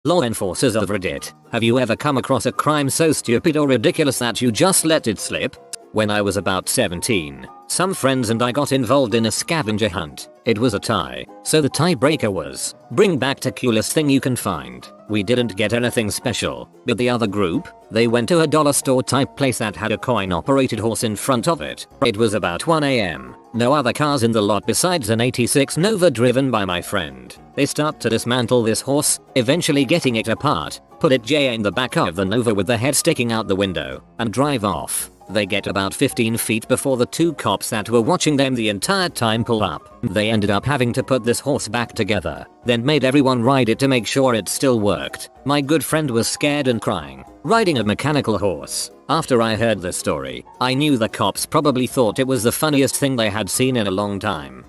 Law enforcers of Reddit, have you ever come across a crime so stupid or ridiculous that you just let it slip? When I was about 17, some friends and I got involved in a scavenger hunt. It was a tie, so the tiebreaker was, bring back the coolest thing you can find. We didn't get anything special, but the other group, they went to a dollar store type place that had a coin operated horse in front of it. It was about 1 AM. No other cars in the lot besides an 86 Nova driven by my friend. They start to dismantle this horse, eventually getting it apart, put it in the back of the Nova with the head sticking out the window, and drive off. They get about 15 feet before the two cops that were watching them the entire time pull up. They ended up having to put this horse back together, then made everyone ride it to make sure it still worked. My good friend was scared and crying, riding a mechanical horse. After I heard this story, I knew the cops probably thought it was the funniest thing they had seen in a long time.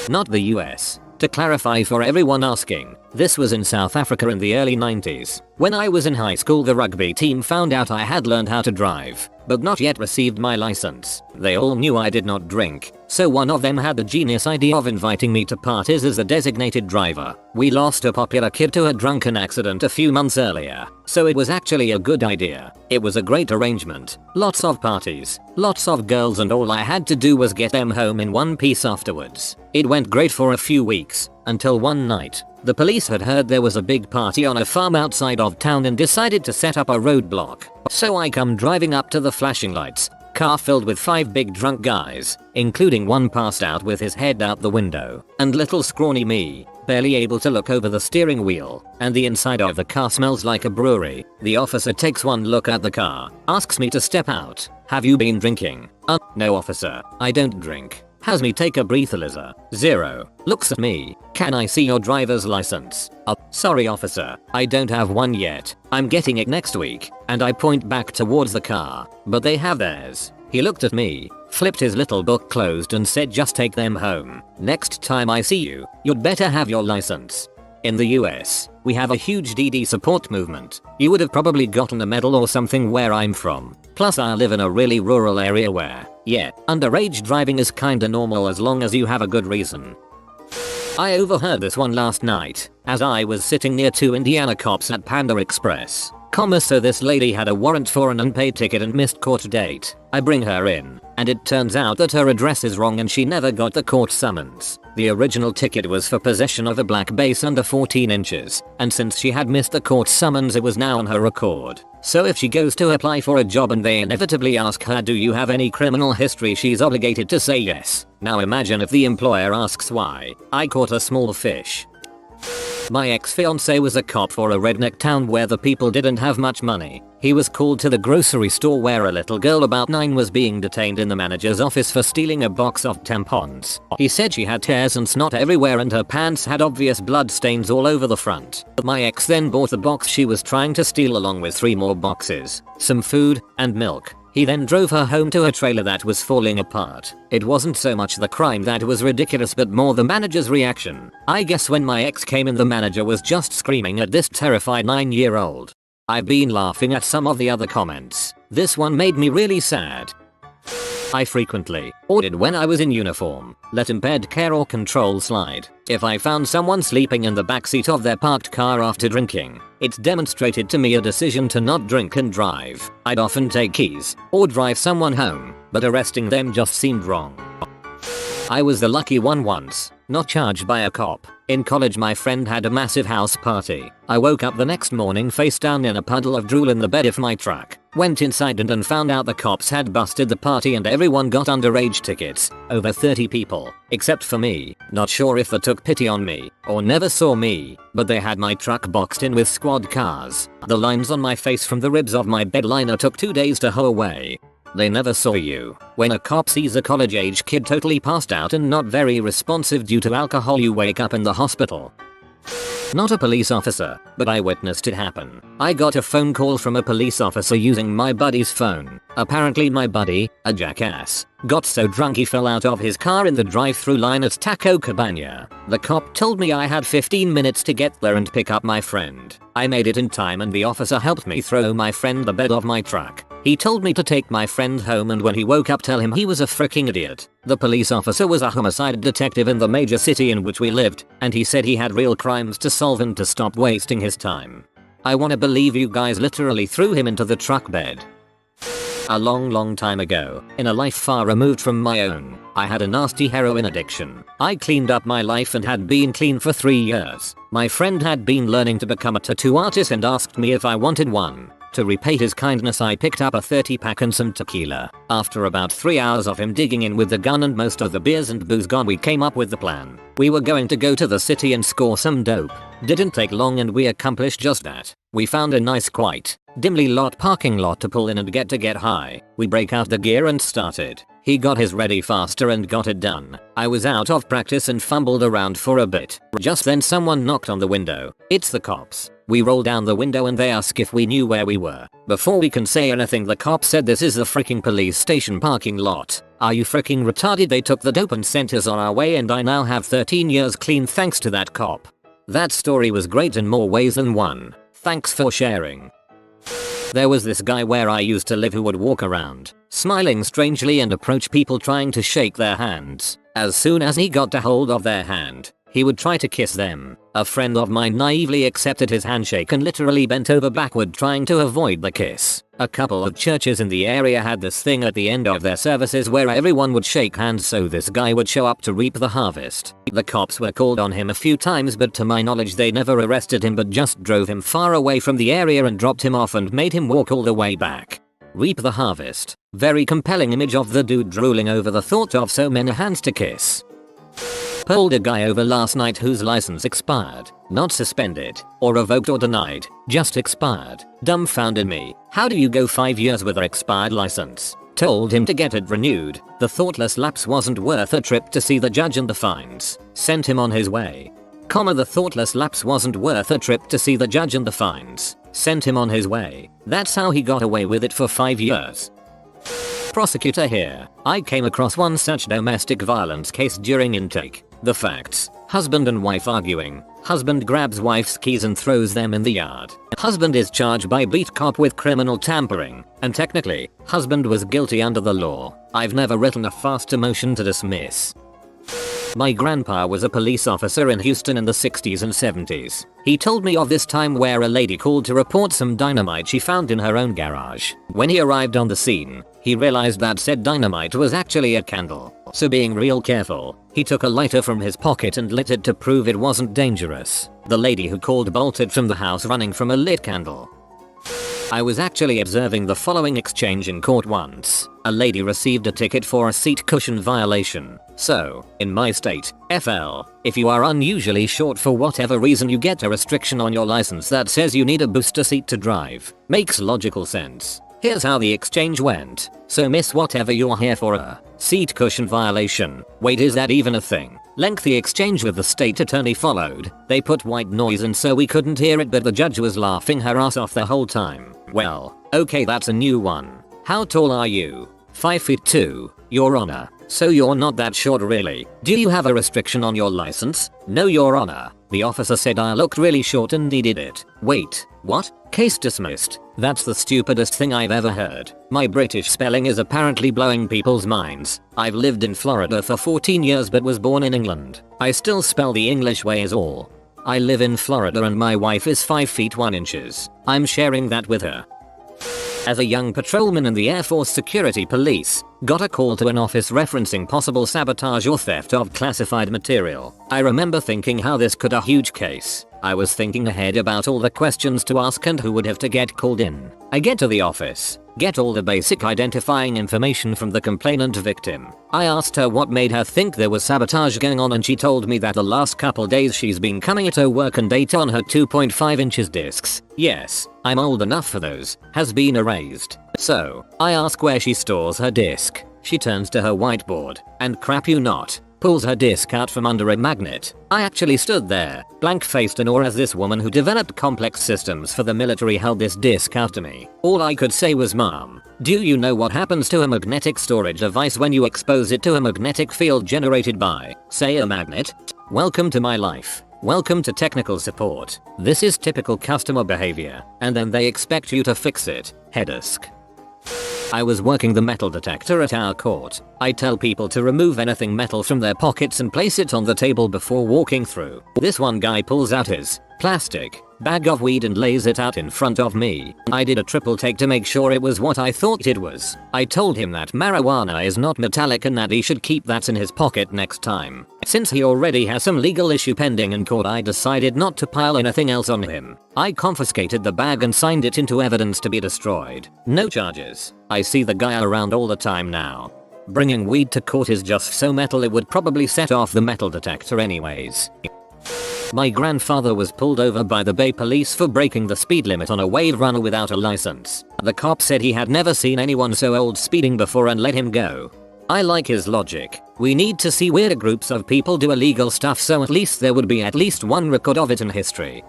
Not the US. To clarify for everyone asking, this was in South Africa in the early 90s. When I was in high school, the rugby team found out I had learned how to drive, but not yet received my license. They all knew I did not drink, so one of them had the genius idea of inviting me to parties as a designated driver. We lost a popular kid to a drunken accident a few months earlier, so it was actually a good idea. It was a great arrangement, lots of parties, lots of girls, and all I had to do was get them home in one piece afterwards. It went great for a few weeks, until one night. The police had heard there was a big party on a farm outside of town and decided to set up a roadblock. So I come driving up to the flashing lights, car filled with 5 big drunk guys, including one passed out with his head out the window, and little scrawny me, barely able to look over the steering wheel, and the inside of the car smells like a brewery. The officer takes one look at the car, asks me to step out. Have you been drinking? No officer, I don't drink. Has me take a breathalyzer. 0. Looks at me. Can I see your driver's license? Sorry officer, I don't have one yet. I'm getting it next week. And I point back towards the car, but they have theirs. He looked at me, flipped his little book closed and said, just take them home. Next time I see you, you'd better have your license. In the US, we have a huge DD support movement. You would have probably gotten a medal or something where I'm from. Plus I live in a really rural area where, yeah, underage driving is kinda normal as long as you have a good reason. I overheard this one last night, as I was sitting near 2 Indiana cops at Panda Express. So this lady had a warrant for an unpaid ticket and missed court date. I bring her in, and it turns out that her address is wrong and she never got the court summons. The original ticket was for possession of a black bass under 14 inches, and since she had missed the court summons, it was now on her record. So if she goes to apply for a job and they inevitably ask her, do you have any criminal history, she's obligated to say yes. Now imagine if the employer asks why. I caught a small fish. My ex-fiance was a cop for a redneck town where the people didn't have much money. He was called to the grocery store where a little girl about 9 was being detained in the manager's office for stealing a box of tampons. He said she had tears and snot everywhere and her pants had obvious blood stains all over the front. My ex then bought the box she was trying to steal along with 3 more boxes, some food, and milk. He then drove her home to a trailer that was falling apart. It wasn't so much the crime that was ridiculous but more the manager's reaction. I guess when my ex came in, the manager was just screaming at this terrified 9-year-old. I've been laughing at some of the other comments. This one made me really sad. I frequently, or did when I was in uniform, let impaired care or control slide. If I found someone sleeping in the backseat of their parked car after drinking, it demonstrated to me a decision to not drink and drive. I'd often take keys, or drive someone home, but arresting them just seemed wrong. I was the lucky one once, not charged by a cop. In college my friend had a massive house party. I woke up the next morning face down in a puddle of drool in the bed of my truck. Went inside and found out the cops had busted the party and everyone got underage tickets. Over 30 people, except for me. Not sure if they took pity on me, or never saw me, but they had my truck boxed in with squad cars. The lines on my face from the ribs of my bed liner took 2 days to hoe away. They never saw you. When a cop sees a college-age kid totally passed out and not very responsive due to alcohol, you wake up in the hospital. Not a police officer, but I witnessed it happen. I got a phone call from a police officer using my buddy's phone. Apparently my buddy, a jackass, got so drunk he fell out of his car in the drive-thru line at Taco Cabana. The cop told me I had 15 minutes to get there and pick up my friend. I made it in time and the officer helped me throw my friend the bed of my truck. He told me to take my friend home, and when he woke up tell him he was a freaking idiot. The police officer was a homicide detective in the major city in which we lived, and he said he had real crimes to solve and to stop wasting his time. I wanna believe you guys literally threw him into the truck bed. A long time ago, in a life far removed from my own, I had a nasty heroin addiction. I cleaned up my life and had been clean for 3 years. My friend had been learning to become a tattoo artist and asked me if I wanted one. To repay his kindness, I picked up a 30-pack and some tequila. After about 3 hours of him digging in with the gun and most of the beers and booze gone, we came up with the plan. We were going to go to the city and score some dope. Didn't take long and we accomplished just that. We found a nice quiet, dimly lit parking lot to pull in and get high. We break out the gear and started. He got his ready faster and got it done. I was out of practice and fumbled around for a bit. Just then someone knocked on the window. It's the cops. We roll down the window and they ask if we knew where we were. Before we can say anything, the cop said, "This is the freaking police station parking lot. Are you freaking retarded?" They took the dope and sent us on our way, and I now have 13 years clean thanks to that cop. That story was great in more ways than one. Thanks for sharing. There was this guy where I used to live who would walk around, smiling strangely and approach people trying to shake their hands. As soon as he got a hold of their hand, he would try to kiss them. A friend of mine naively accepted his handshake and literally bent over backward trying to avoid the kiss. A couple of churches in the area had this thing at the end of their services where everyone would shake hands, so this guy would show up to reap the harvest. The cops were called on him a few times, but to my knowledge they never arrested him, but just drove him far away from the area and dropped him off and made him walk all the way back. Reap the harvest. Very compelling image of the dude drooling over the thought of so many hands to kiss. Pulled a guy over last night whose license expired. Not suspended, or revoked or denied, just expired. Dumbfounded me. How do you go 5 years with an expired license? Told him to get it renewed. The thoughtless lapse wasn't worth a trip to see the judge and the fines. Sent him on his way. The thoughtless lapse wasn't worth a trip to see the judge and the fines. Sent him on his way. That's how he got away with it for 5 years. Prosecutor here. I came across one such domestic violence case during intake. The facts: husband and wife arguing. Husband grabs wife's keys and throws them in the yard. Husband is charged by beat cop with criminal tampering, and technically, husband was guilty under the law. I've never written a faster motion to dismiss. My grandpa was a police officer in Houston in the 60s and 70s. He told me of this time where a lady called to report some dynamite she found in her own garage. When he arrived on the scene, he realized that said dynamite was actually a candle. So being real careful, he took a lighter from his pocket and lit it to prove it wasn't dangerous. The lady who called bolted from the house running from a lit candle. I was actually observing the following exchange in court once. A lady received a ticket for a seat cushion violation. So, in my state, FL, if you are unusually short for whatever reason, you get a restriction on your license that says you need a booster seat to drive. Makes logical sense. Here's how the exchange went. So miss, whatever you're here for, a seat cushion violation. Wait, is that even a thing? Lengthy exchange with the state attorney followed. They put white noise in so we couldn't hear it, but the judge was laughing her ass off the whole time. Well, okay, that's a new one. How tall are you? 5'2", Your Honor. So you're not that short really. Do you have a restriction on your license? No, Your Honor. The officer said I looked really short and needed it. Wait, what? Case dismissed. That's the stupidest thing I've ever heard. My British spelling is apparently blowing people's minds. I've lived in Florida for 14 years but was born in England. I still spell the English way is all. I live in Florida and my wife is 5 feet 1 inches. I'm sharing that with her. As a young patrolman in the Air Force Security Police, got a call to an office referencing possible sabotage or theft of classified material. I remember thinking how this could a huge case. I was thinking ahead about all the questions to ask and who would have to get called in. I get to the office, get all the basic identifying information from the complainant victim. I asked her what made her think there was sabotage going on, and she told me that the last couple days she's been coming to work and date on her 2.5 inches discs. Yes, I'm old enough for those, has been erased. So, I ask where she stores her disc. She turns to her whiteboard, and crap you not, pulls her disc out from under a magnet. I actually stood there, blank-faced in awe as this woman who developed complex systems for the military held this disc out to me. All I could say was, "Mom, do you know what happens to a magnetic storage device when you expose it to a magnetic field generated by, say, a magnet? Welcome to my life. Welcome to technical support. This is typical customer behavior, and then they expect you to fix it." Headache. I was working the metal detector at our court. I tell people to remove anything metal from their pockets and place it on the table before walking through. This one guy pulls out his plastic bag of weed and lays it out in front of me. I did a triple take to make sure it was what I thought it was. I told him that marijuana is not metallic and that he should keep that in his pocket next time. Since he already has some legal issue pending in court, I decided not to pile anything else on him. I confiscated the bag and signed it into evidence to be destroyed. No charges. I see the guy around all the time now. Bringing weed to court is just so metal it would probably set off the metal detector anyways. My grandfather was pulled over by the Bay Police for breaking the speed limit on a wave runner without a license. The cop said he had never seen anyone so old speeding before and let him go. I like his logic. We need to see weirder groups of people do illegal stuff, so at least there would be at least one record of it in history.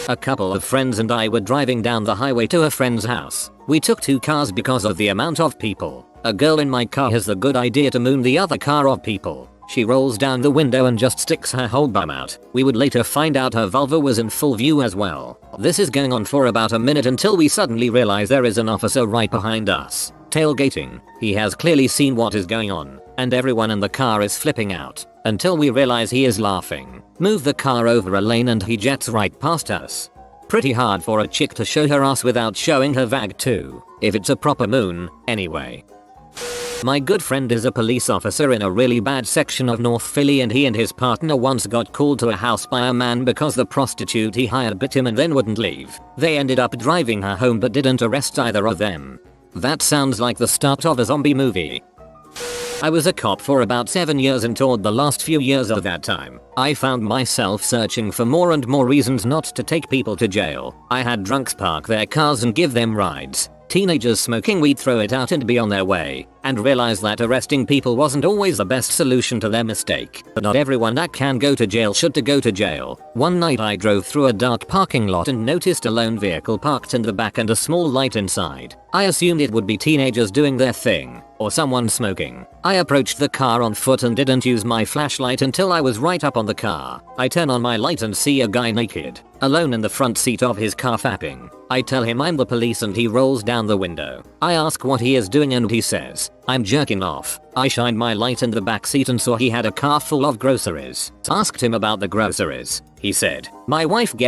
A couple of friends and I were driving down the highway to a friend's house. We took 2 cars because of the amount of people. A girl in my car has the good idea to moon the other car of people. She rolls down the window and just sticks her whole bum out. We would later find out her vulva was in full view as well. This is going on for about a minute until we suddenly realize there is an officer right behind us. Tailgating. He has clearly seen what is going on, and everyone in the car is flipping out. Until we realize he is laughing. Move the car over a lane and he jets right past us. Pretty hard for a chick to show her ass without showing her vag too, if it's a proper moon, anyway. My good friend is a police officer in a really bad section of North Philly, and he and his partner once got called to a house by a man because the prostitute he hired bit him and then wouldn't leave. They ended up driving her home but didn't arrest either of them. That sounds like the start of a zombie movie. I was a cop for about 7 years, and toward the last few years of that time, I found myself searching for more and more reasons not to take people to jail. I had drunks park their cars and give them rides. Teenagers smoking weed throw it out and be on their way, and realize that arresting people wasn't always the best solution to their mistake. But not everyone that can go to jail should to go to jail. One night I drove through a dark parking lot and noticed a lone vehicle parked in the back and a small light inside. I assumed it would be teenagers doing their thing, or someone smoking. I approached the car on foot and didn't use my flashlight until I was right up on the car. I turn on my light and see a guy naked, alone in the front seat of his car fapping. I tell him I'm the police and he rolls down the window. I ask what he is doing and he says, "I'm jerking off." I shined my light in the back seat and saw he had a car full of groceries. Asked him about the groceries. He said, "My wife gets